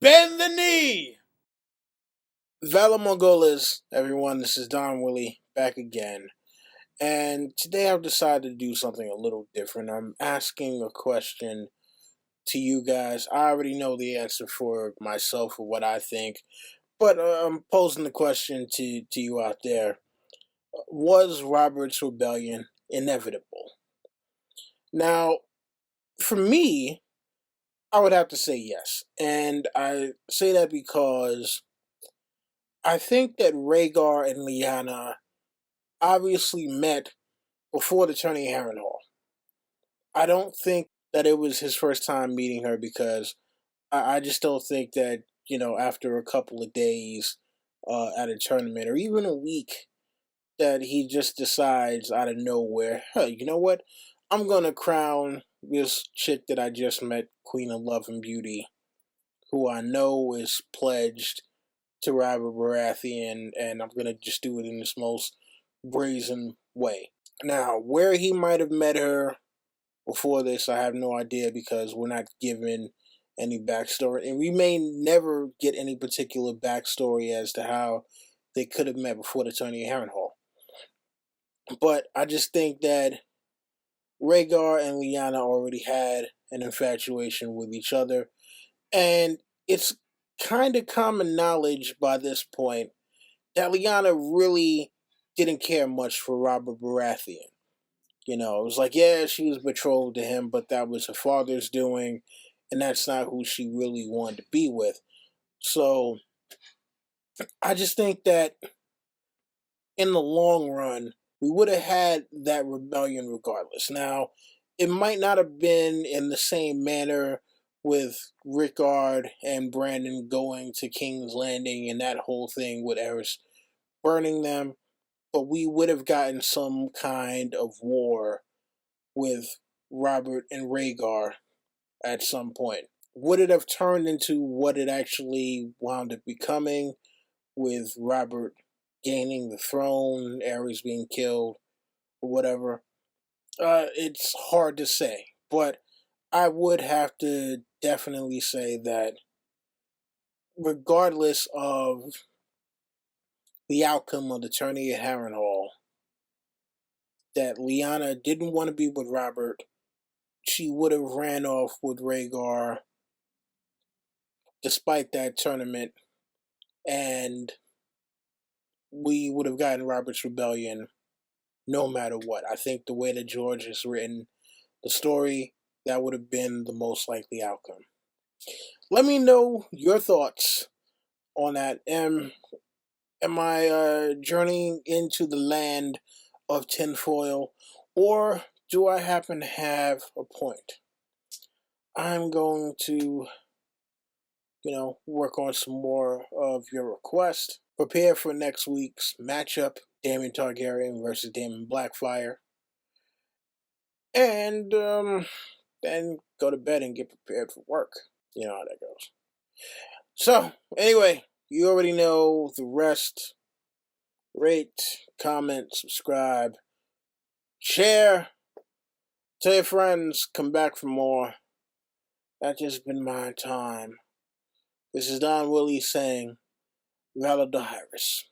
Bend the knee! Vala Mongolas, everyone, this is Don Willie back again. And today I've decided to do something a little different. I'm asking a question to you guys. I already know the answer for myself or what I think, but I'm posing the question to you out there. Was Robert's rebellion inevitable? Now, for me, I would have to say yes. And I say that because I think that Rhaegar and Lyanna obviously met before the tourney at Harrenhal. I don't think that it was his first time meeting her because I just don't think that, after a couple of days at a tournament or even a week, that he just decides out of nowhere, hey, you know what? I'm going to crown this chick that I just met, Queen of Love and Beauty, who I know is pledged to Robert Baratheon, and I'm going to just do it in this most brazen way. Now, where he might have met her before this, I have no idea because we're not given any backstory, and we may never get any particular backstory as to how they could have met before the tourney at Harrenhal. But I just think that Rhaegar and Lyanna already had an infatuation with each other, and it's kind of common knowledge by this point that Lyanna really didn't care much for Robert Baratheon. It was like, yeah, she was betrothed to him, but that was her father's doing, and that's not who she really wanted to be with. So I just think that in the long run, we would have had that rebellion regardless. Now, it might not have been in the same manner with Rickard and Brandon going to King's Landing and that whole thing with Eris burning them, but we would have gotten some kind of war with Robert and Rhaegar at some point. Would it have turned into what it actually wound up becoming with Robert gaining the throne, Aerys being killed, or whatever? It's hard to say, but I would have to definitely say that regardless of the outcome of the tourney at Harrenhal, that Lyanna didn't want to be with Robert. She would have ran off with Rhaegar despite that tournament, and we would have gotten Robert's Rebellion no matter what. I think the way that George has written the story, that would have been the most likely outcome. Let me know your thoughts on that. Am I journeying into the land of tinfoil, or do I happen to have a point? I'm going to, work on some more of your requests. Prepare for next week's matchup, Daemon Targaryen versus Daemon Blackfire. And then go to bed and get prepared for work. You know how that goes. So, anyway, you already know the rest. Rate, comment, subscribe, share, tell your friends, come back for more. That's just been my time. This is Don Willie saying, Valor Iris.